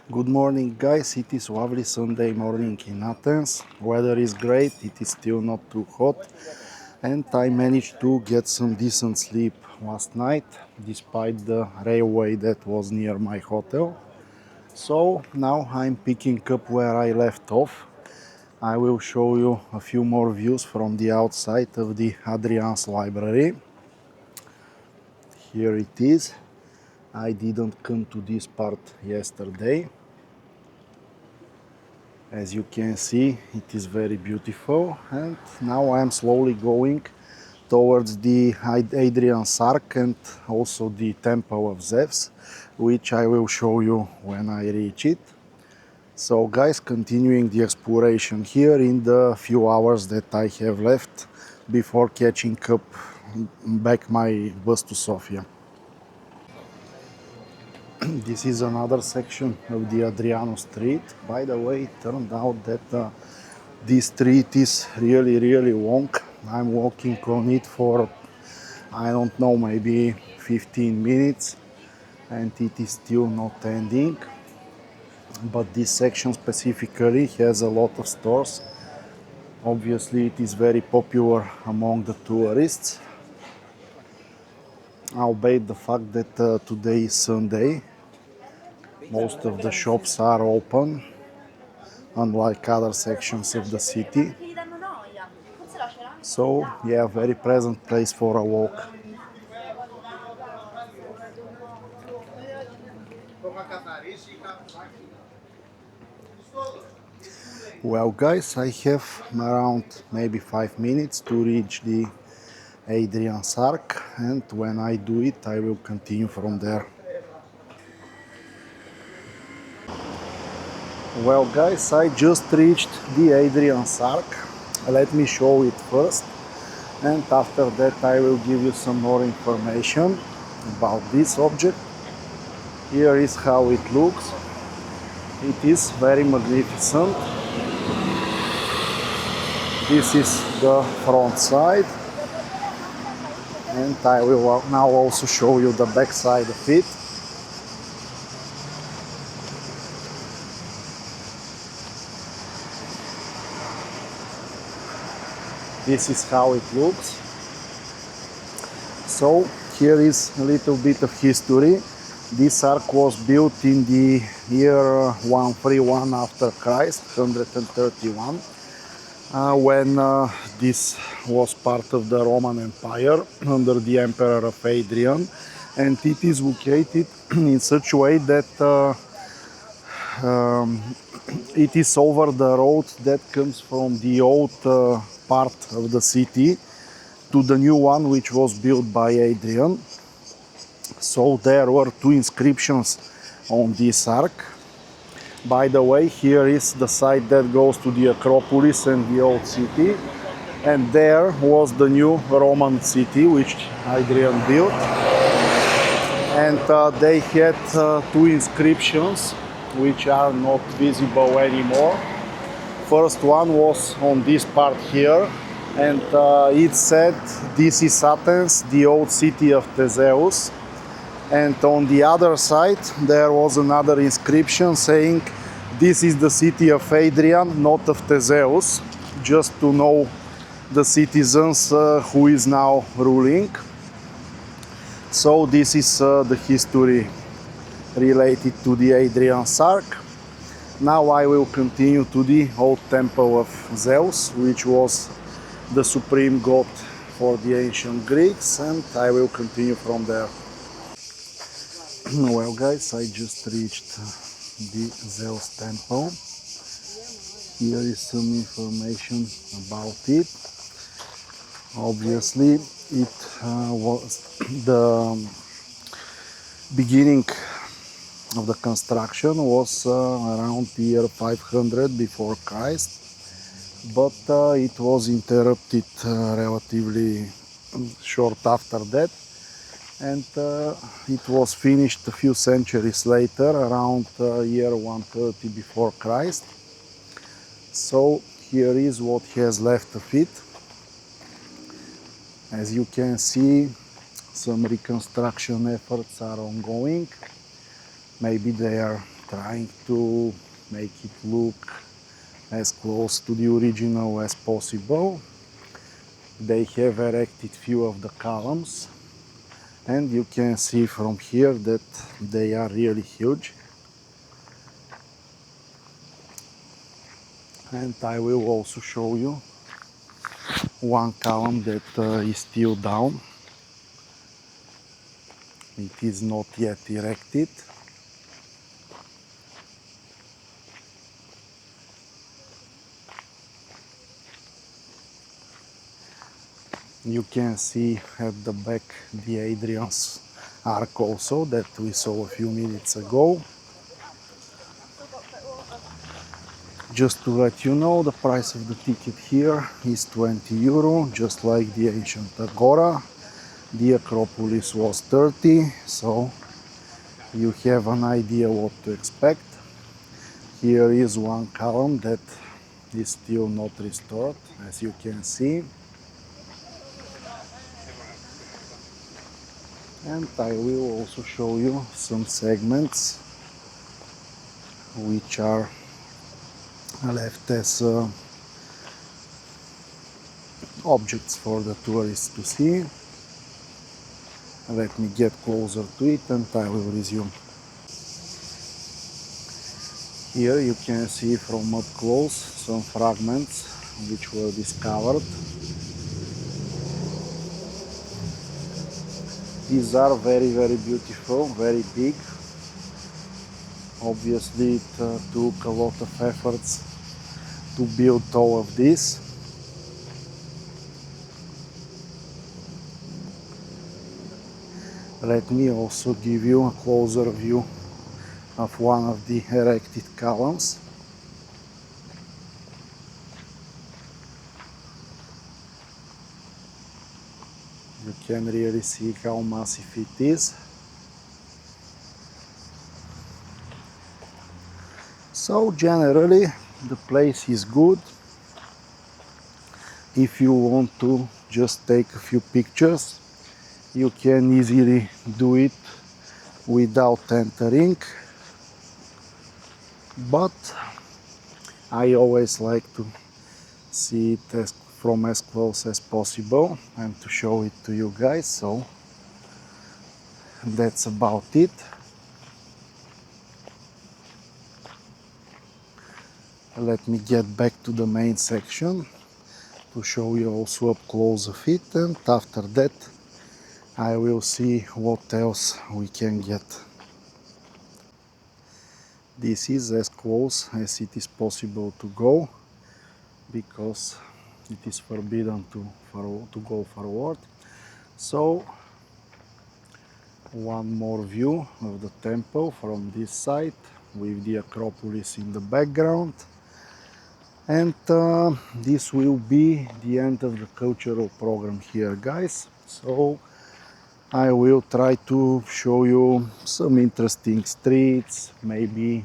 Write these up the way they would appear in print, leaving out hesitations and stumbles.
Good morning, guys. It is lovely Sunday morning in Athens. Weather is great, it is still not too hot, and I managed to get some decent sleep last night despite the railway that was near my hotel. So now I'm picking up where I left off. I will show you a few more views from the outside of the Hadrian's library. Here it is. I didn't come to this part yesterday. As you can see, it is very beautiful, and now I am slowly going towards the Hadrian's Ark and also the Temple of Zeus, which I will show you when I reach it. So guys, continuing the exploration here in the few hours that I have left before catching up back my bus to Sofia. This is another section of the Adriano Street. By the way, it turned out that this street is really long. I'm walking on it for, I don't know, maybe 15 minutes, and it is still not ending. But this section specifically has a lot of stores. Obviously it is very popular among the tourists, albeit the fact that today is Sunday. Most of the shops are open, unlike other sections of the city. So yeah, very pleasant place for a walk. Well guys, I have around maybe 5 minutes to reach the Hadrian's Ark, and when I do it I will continue from there. Well guys, I just reached the Hadrian's Ark. Let me show it first, and after that I will give you some more information about this object. Here is how it looks. It is very magnificent. This is the front side, and I will now also show you the back side of it. This is how it looks. So here is a little bit of history. This ark was built in the year 131 after Christ, 131, when this was part of the Roman Empire under the Emperor of Hadrian, and it is located in such a way that it is over the road that comes from the old part of the city to the new one, which was built by Hadrian. So there were two inscriptions on this ark. By the way, here is the side that goes to the Acropolis and the old city, and there was the new Roman city which Hadrian built, and they had two inscriptions which are not visible anymore. First one was on this part here, and it said, "This is Athens, the old city of Zeus." And on the other side there was another inscription saying, "This is the city of Hadrian, not of Zeus," just to know the citizens who is now ruling. So this is the history related to the Hadrian's Ark. Now I will continue to the old temple of Zeus, which was the supreme god for the ancient Greeks, and I will continue from there. Well guys, I just reached the Zeus temple. Here is some information about it. Obviously it was the beginning of the construction was around the year 500 before Christ, but it was interrupted relatively short after that, and it was finished a few centuries later, around year 130 before Christ. So here is what has left of it. As you can see, some reconstruction efforts are ongoing. Maybe they are trying to make it look as close to the original as possible. They have erected few of the columns, and you can see from here that they are really huge. And I will also show you one column that is still down. It is not yet erected. You can see at the back the Hadrian's arc also that we saw a few minutes ago. Just to let you know, the price of the ticket here is 20 euro, just like the ancient Agora. The Acropolis was 30, so you have an idea what to expect. Here is one column that is still not restored, as you can see. And I will also show you some segments which are left as objects for the tourists to see. Let me get closer to it and I will resume. Here you can see from up close some fragments which were discovered. These are very beautiful, very big. Obviously it took a lot of efforts to build all of this. Let me also give you a closer view of one of the erected columns. You can really see how massive it is. So generally the place is good. If you want to just take a few pictures, you can easily do it without entering. But I always like to see it from as close as possible and to show it to you guys, so that's about it. Let me get back to the main section to show you also up close of it, and after that I will see what else we can get. This is as close as it is possible to go, because it is forbidden to go forward. So one more view of the temple from this side with the Acropolis in the background. And this will be the end of the cultural program here, guys. So I will try to show you some interesting streets, maybe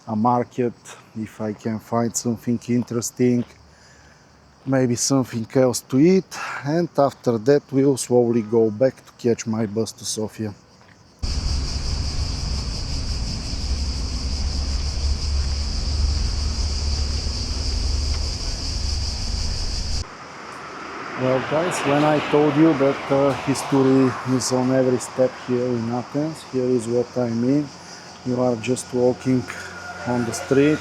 a market if I can find something interesting, maybe something else to eat, and after that we'll slowly go back to catch my bus to Sofia. Well guys, when I told you that history is on every step here in Athens, here is what I mean. You are just walking on the street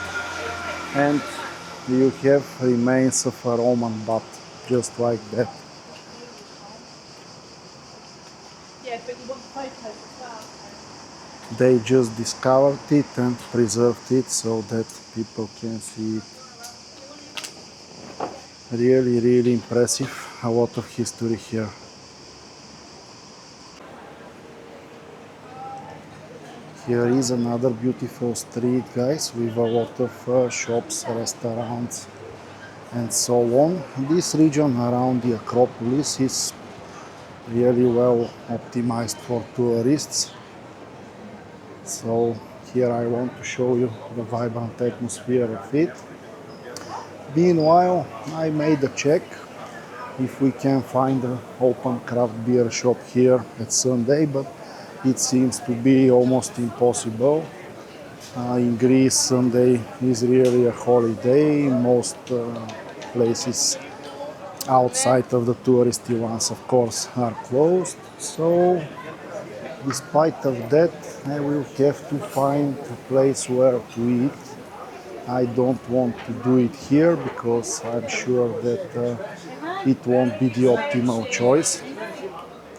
and you have remains of a Roman bath, just like that. Yeah, but you want photos as well. They just discovered it and preserved it so that people can see it. Really impressive, a lot of history here. Here is another beautiful street, guys, with a lot of shops, restaurants and so on. This region around the Acropolis is really well optimized for tourists. So here I want to show you the vibrant atmosphere of it. Meanwhile, I made a check if we can find an open craft beer shop here at Sunday, but it seems to be almost impossible. In Greece, Sunday is really a holiday. Most places outside of the touristy ones, of course, are closed. So, despite of that, I will have to find a place where to eat. I don't want to do it here because I'm sure that it won't be the optimal choice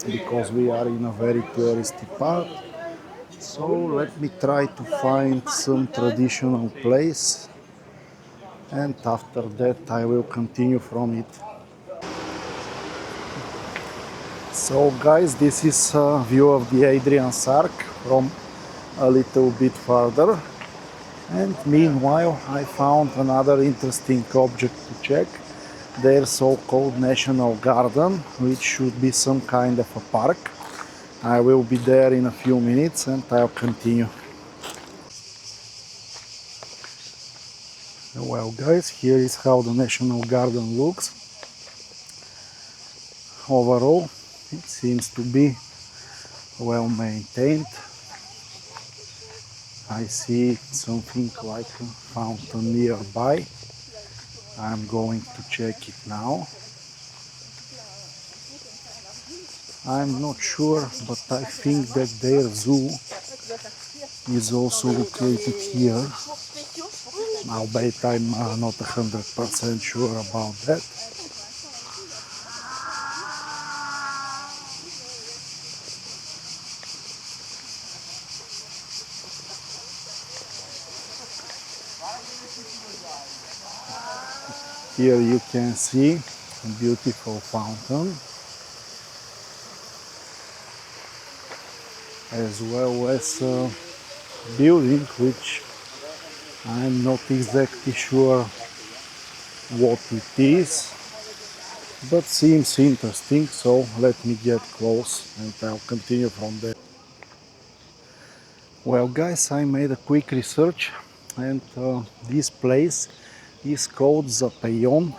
because we are in a very touristy part. So let me try to find some traditional place, and after that I will continue from it. So guys, this is a view of the Hadrian Arc from a little bit further. And meanwhile I found another interesting object to check. Their so-called National Garden, which should be some kind of a park. I will be there in a few minutes and I'll continue. Well guys, here is how the National Garden looks. Overall, it seems to be well maintained. I see something like a fountain nearby. I'm going to check it now. I'm not sure, but I think that their zoo is also located here. Albeit I'm not 100% sure about that. Here you can see a beautiful fountain, as well as a building which I'm not exactly sure what it is, but seems interesting, so let me get close and I'll continue from there. Well guys, I made a quick research and this place is called Zapeion.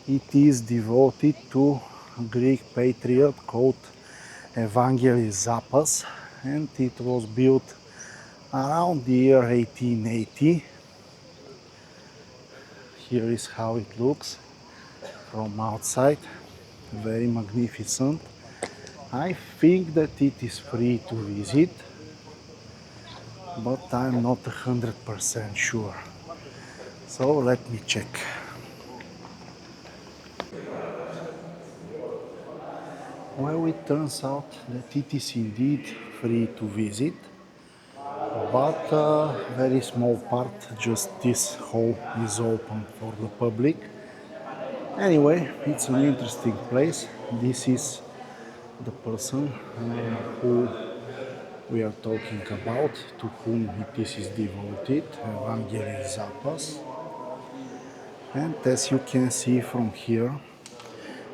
It is devoted to a Greek patriot called Evangelis Zapas, and it was built around the year 1880. Here is how it looks from outside, very magnificent. I think that it is free to visit, but I'm not 100% sure. So let me check. Well, it turns out that it is indeed free to visit, but a very small part, just this hall is open for the public. Anyway, it's an interesting place. This is the person who we are talking about, to whom this is devoted, Evangelis Zapas. And as you can see from here,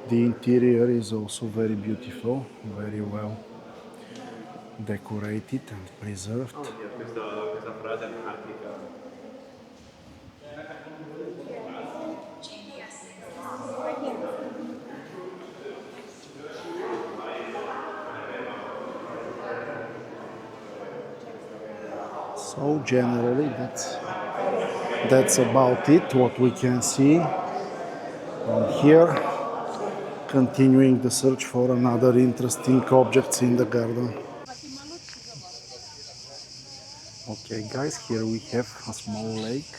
the interior is also very beautiful, very well decorated and preserved. So generally that's about it, what we can see from here. Continuing the search for another interesting objects in the garden. Okay guys, here we have a small lake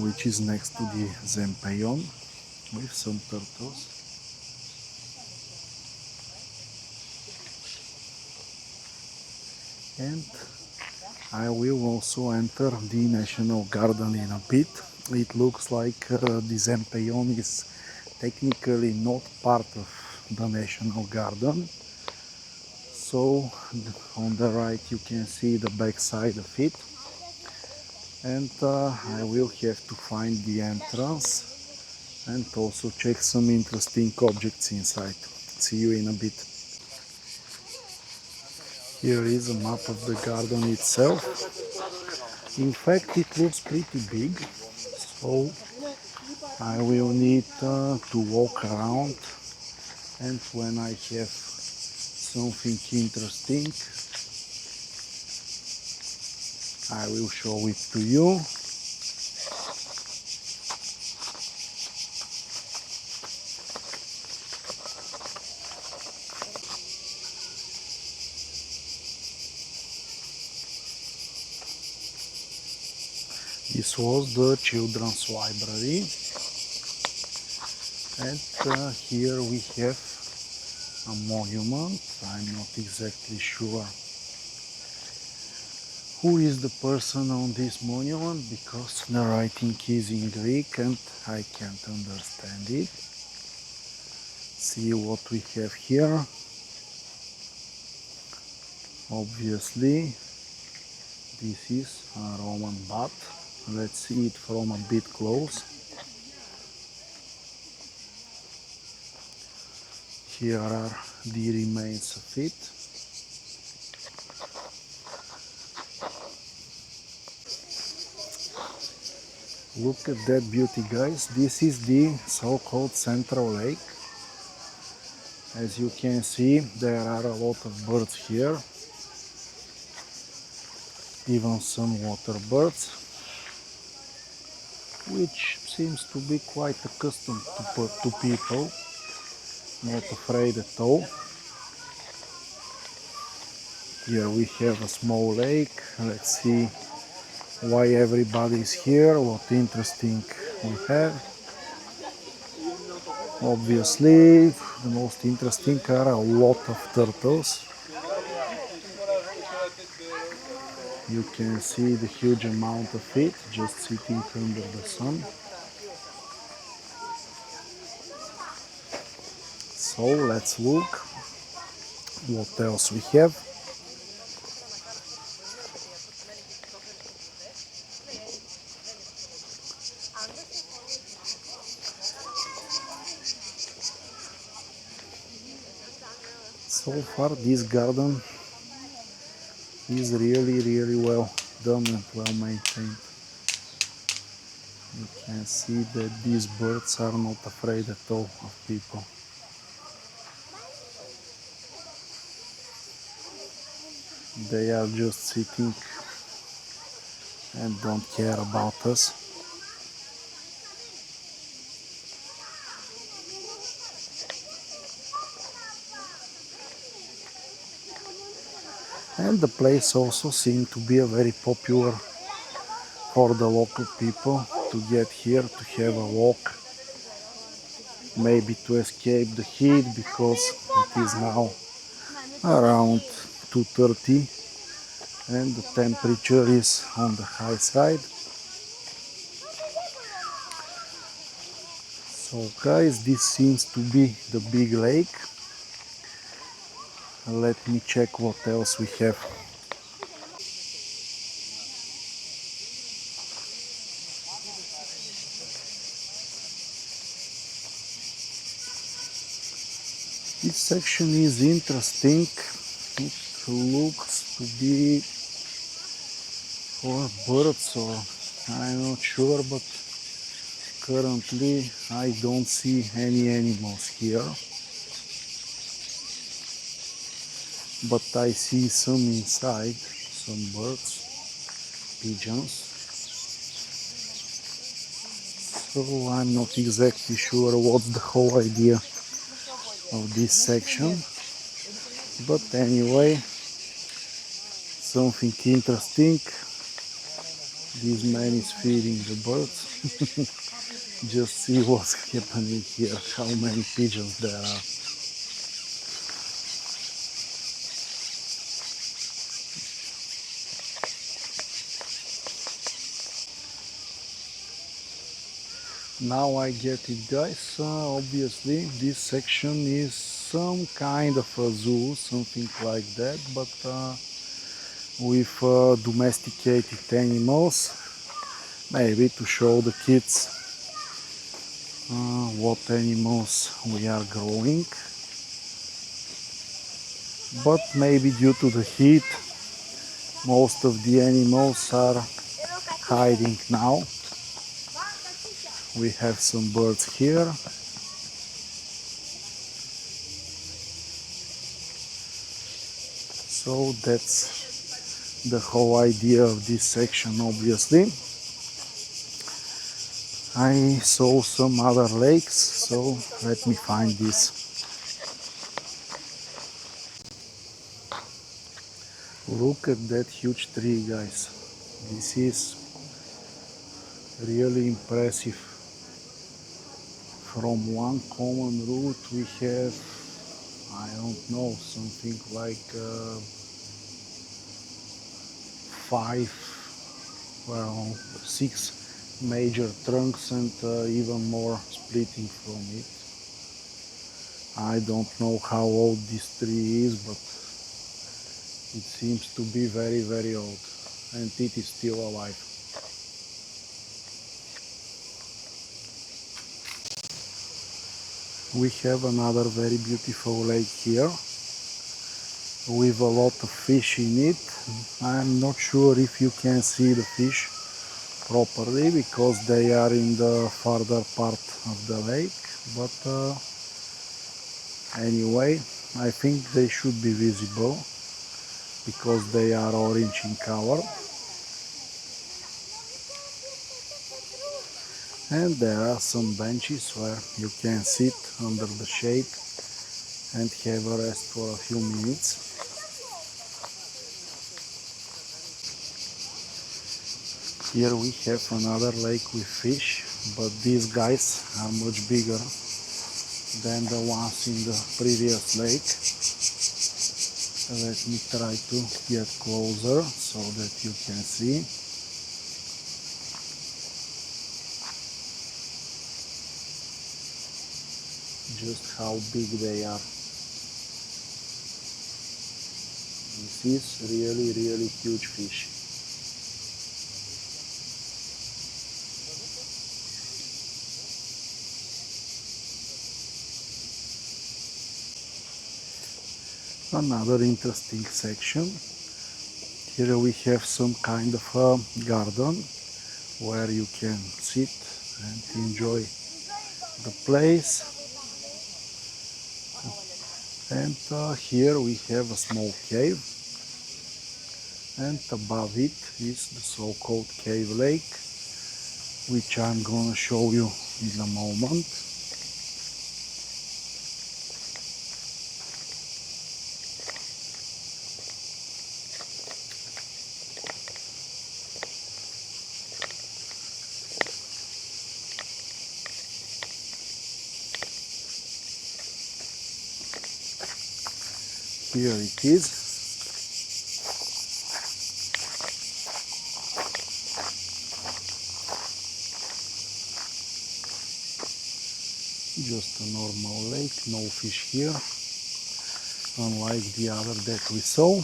which is next to the Zempeion with some turtles. And I will also enter the National Garden in a bit. It looks like the Zempeion is technically not part of the National Garden. So on the right you can see the back side of it. And I will have to find the entrance and also check some interesting objects inside. See you in a bit. Here is a map of the garden itself. In fact, it looks pretty big, so I will need to walk around, and when I have something interesting, I will show it to you. This was the children's library, and here we have a monument. I'm not exactly sure who is the person on this monument because the writing is in Greek and I can't understand it. See what we have here. Obviously, this is a Roman bath. Let's see it from a bit close. Here are the remains of it. Look at that beauty, guys. This is the so-called central lake. As you can see, there are a lot of birds here. Even some water birds, which seems to be quite accustomed to people, not afraid at all. Here we have a small lake. Let's see why everybody is here, what interesting we have. Obviously, the most interesting are a lot of turtles. You can see the huge amount of it just sitting under the sun. So let's look what else we have. So far this garden is really well done and well maintained. You can see that these birds are not afraid at all of people. They are just sitting and don't care about us. And the place also seemed to be a very popular for the local people to get here to have a walk, maybe to escape the heat because it is now around 2:30 and the temperature is on the high side. So guys, this seems to be the big lake. Let me check what else we have. This section is interesting. It looks to be for birds, or I'm not sure, but currently I don't see any animals here. But I see some inside, some birds, pigeons. So I'm not exactly sure what's the whole idea of this section. But anyway, something interesting. This man is feeding the birds. Just see what's happening here, how many pigeons there are. Now I get it, guys. Obviously this section is some kind of a zoo, something like that, but with domesticated animals, maybe to show the kids what animals we are growing. But maybe due to the heat, most of the animals are hiding now. We have some birds here. So that's the whole idea of this section, obviously. I saw some other lakes, so let me find this. Look at that huge tree, guys. This is really impressive. From one common route we have, I don't know, something like 6 major trunks and even more splitting from it. I don't know how old this tree is, but it seems to be very, very old, and it is still alive. We have another very beautiful lake here with a lot of fish in it. I'm not sure if you can see the fish properly because they are in the farther part of the lake, but anyway, I think they should be visible because they are orange in color. And there are some benches where you can sit under the shade and have a rest for a few minutes. Here we have another lake with fish, but these guys are much bigger than the ones in the previous lake. Let me try to get closer so that you can see. Just how big they are. This is really huge fish. Another interesting section. Here we have some kind of a garden where you can sit and enjoy the place. And here we have a small cave, and above it is the so-called cave lake, which I'm gonna show you in a moment. Here it is. Just a normal lake, no fish here, unlike the other that we saw.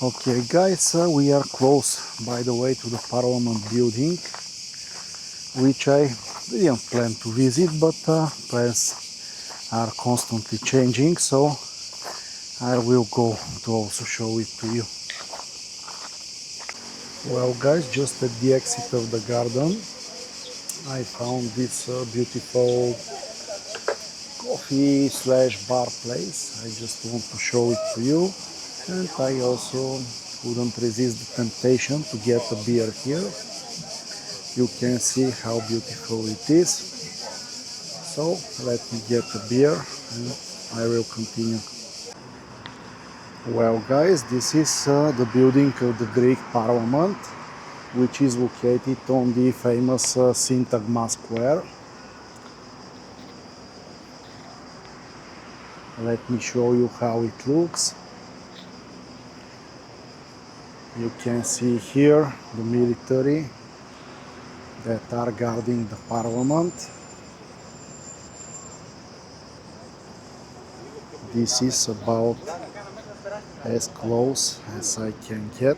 Okay guys, we are close, by the way, to the Parliament building, which I didn't plan to visit, but plans are constantly changing, so I will go to also show it to you. Well guys, just at the exit of the garden I found this beautiful coffee slash bar place. I just want to show it to you, and I also couldn't resist the temptation to get a beer here. You can see how beautiful it is. So let me get a beer and I will continue. Well guys, this is the building of the Greek Parliament, which is located on the famous Syntagma square. Let me show you how it looks. You can see here the military that are guarding the Parliament. This is about as close as I can get.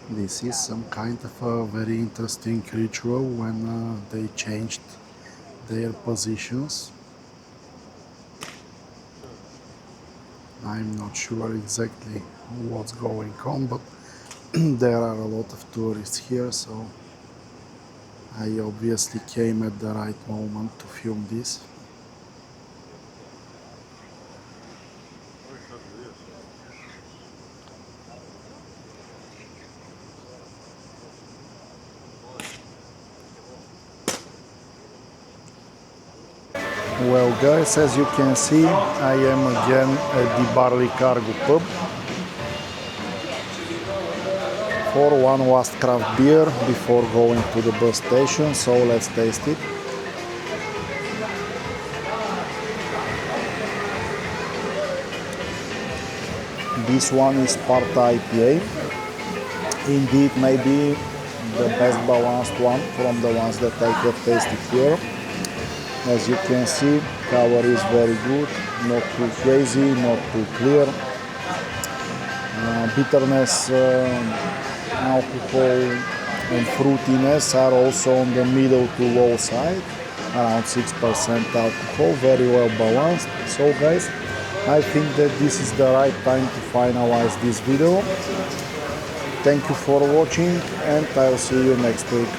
This is some kind of a very interesting ritual when they changed their positions. I'm not sure exactly what's going on, but there are a lot of tourists here, so I obviously came at the right moment to film this. Well guys, as you can see, I am again at the Barley Cargo pub for one last craft beer before going to the bus station, so let's taste it. This one is Sparta IPA. Indeed, maybe the best balanced one from the ones that I have tasted here. As you can see, color is very good, not too crazy, not too clear. Bitterness, alcohol and fruitiness are also on the middle to low side, around 6% alcohol, very well balanced. So guys, I think that this is the right time to finalize this video. Thank you for watching and I'll see you next week.